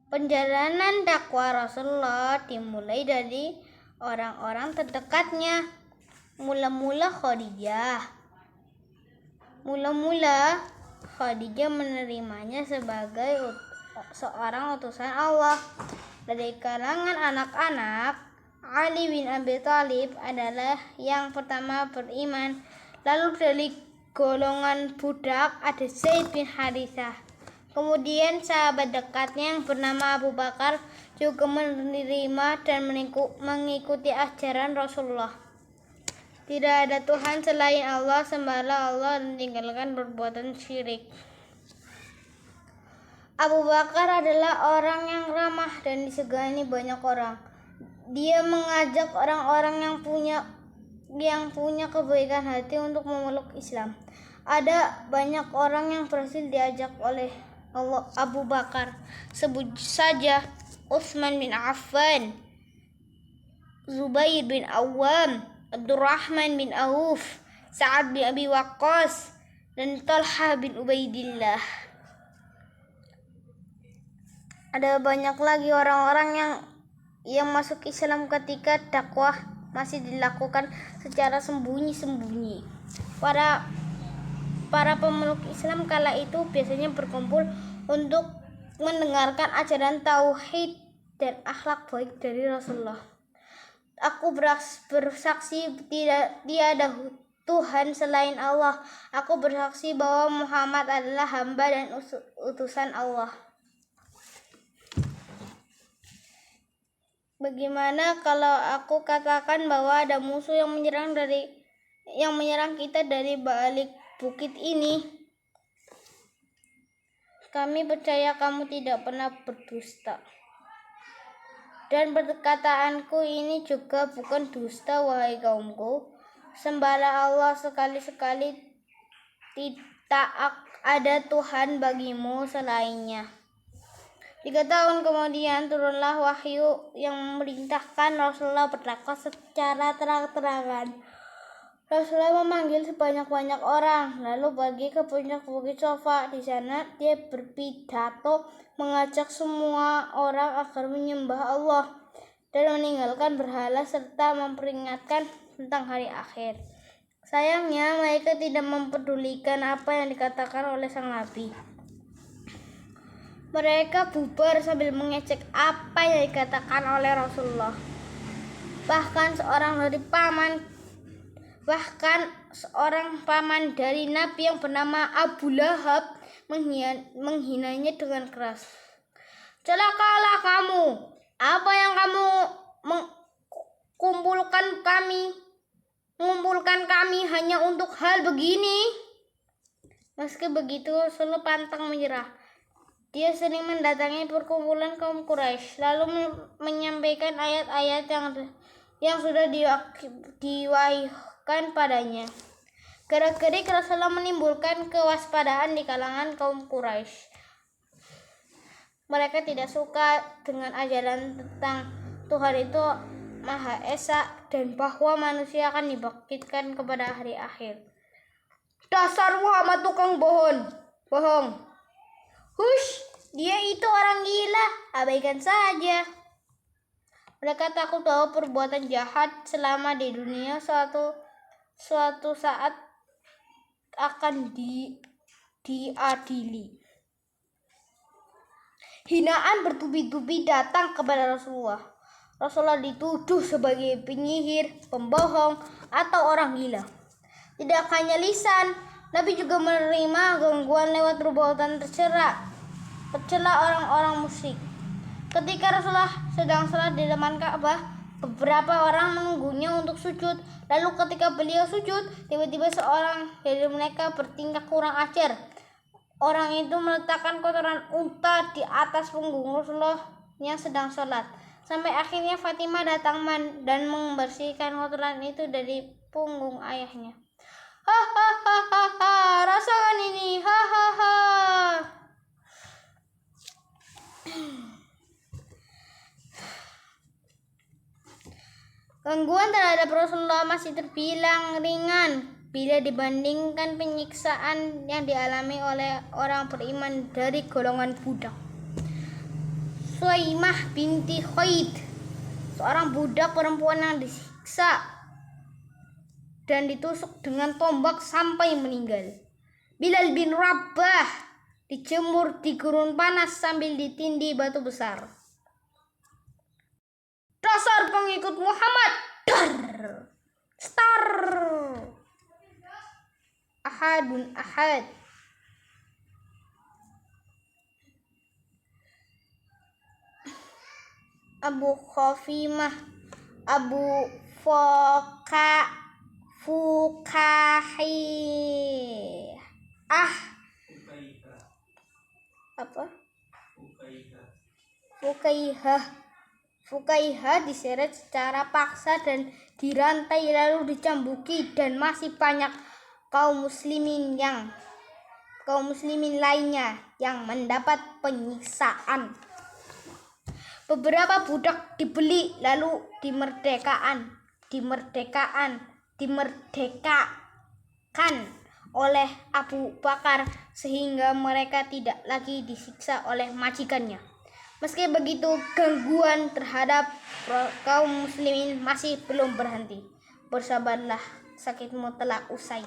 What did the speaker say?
Perjalanan dakwah Rasulullah dimulai dari orang-orang terdekatnya. Mula-mula Khadijah menerimanya sebagai seorang utusan Allah. Dari kalangan anak-anak, Ali bin Abi Thalib adalah yang pertama beriman. Lalu dari golongan budak ada Zaid bin Harithah. Kemudian sahabat dekatnya yang bernama Abu Bakar juga menerima dan mengikuti ajaran Rasulullah. Tidak ada Tuhan selain Allah, sembahlah Allah dan tinggalkan perbuatan syirik. Abu Bakar adalah orang yang ramah dan disegani banyak orang. Dia mengajak orang-orang yang punya kebaikan hati untuk memeluk Islam. Ada banyak orang yang berhasil diajak oleh Abu Bakar. Sebut saja Utsman bin Affan, Zubair bin Awam, Abdurrahman bin Auf, Sa'ad bin Abi Waqqas, dan Talha bin Ubaidillah. Ada banyak lagi orang-orang yang masuk Islam ketika dakwah masih dilakukan secara sembunyi-sembunyi. Para pemeluk Islam kala itu biasanya berkumpul untuk mendengarkan ajaran tauhid dan akhlak baik dari Rasulullah. Aku bersaksi tiada Tuhan selain Allah. Aku bersaksi bahwa Muhammad adalah hamba dan utusan Allah. Bagaimana kalau aku katakan bahwa ada musuh yang menyerang kita dari balik bukit ini? Kami percaya kamu tidak pernah berdusta. Dan perkataanku ini juga bukan dusta, wahai kaumku. Sembahlah Allah sekali-sekali, tidak ada Tuhan bagimu selainnya. 3 tahun kemudian turunlah wahyu yang memerintahkan Rasulullah berdakwah secara terang-terangan. Rasulullah memanggil sebanyak-banyak orang, lalu pergi ke puncak Bukit Shafa. Di sana dia berpidato mengajak semua orang agar menyembah Allah dan meninggalkan berhala serta memperingatkan tentang hari akhir. Sayangnya mereka tidak mempedulikan apa yang dikatakan oleh sang Nabi. Mereka bubar sambil mengecek apa yang dikatakan oleh Rasulullah. Bahkan seorang paman dari Nabi yang bernama Abu Lahab menghinanya dengan keras. Celakalah kamu! Apa yang kamu mengumpulkan kami hanya untuk hal begini? Meski begitu, Rasulullah pantang menyerah. Dia sering mendatangi perkumpulan kaum Quraisy, lalu menyampaikan ayat-ayat yang sudah diwahyukan padanya. Gerak-gerik Rasulullah menimbulkan kewaspadaan di kalangan kaum Quraisy. Mereka tidak suka dengan ajaran tentang Tuhan itu Maha Esa dan bahwa manusia akan dibangkitkan kepada hari akhir. Dasar Muhammad tukang bohong. Hush, dia itu orang gila, abaikan saja. Mereka takut bahwa perbuatan jahat selama di dunia suatu saat akan diadili. Hinaan bertubi-tubi datang kepada Rasulullah. Rasulullah dituduh sebagai penyihir, pembohong, atau orang gila. Tidak hanya lisan, Nabi juga menerima gangguan lewat perbuatan tercela orang-orang musyrik. Ketika Rasulullah sedang salat di depan Ka'bah, beberapa orang menunggunya untuk sujud. Lalu ketika beliau sujud, tiba-tiba seorang dari mereka bertingkah kurang ajar. Orang itu meletakkan kotoran unta di atas punggung Rasulullah yang sedang salat. Sampai akhirnya Fatimah datang dan membersihkan kotoran itu dari punggung ayahnya. Hahaha, rasakan ini, hahaha. Gangguan terhadap Rasulullah masih terbilang ringan bila dibandingkan penyiksaan yang dialami oleh orang beriman dari golongan budak. Suaimah binti Khaid, seorang budak perempuan yang disiksa dan ditusuk dengan tombak sampai meninggal. Bilal bin Rabah dijemur di gurun panas sambil ditindih batu besar. Dasar pengikut Muhammad, dar, star, ahadun ahad. Abu Khafimah, Abu Fukahi, Fukaihah diseret secara paksa dan dirantai lalu dicambuki, dan masih banyak kaum muslimin lainnya yang mendapat penyiksaan. Beberapa budak dibeli lalu dimerdekakan oleh Abu Bakar sehingga mereka tidak lagi disiksa oleh majikannya. Meski begitu, gangguan terhadap kaum muslimin masih belum berhenti. Bersabarlah, sakitmu telah usai.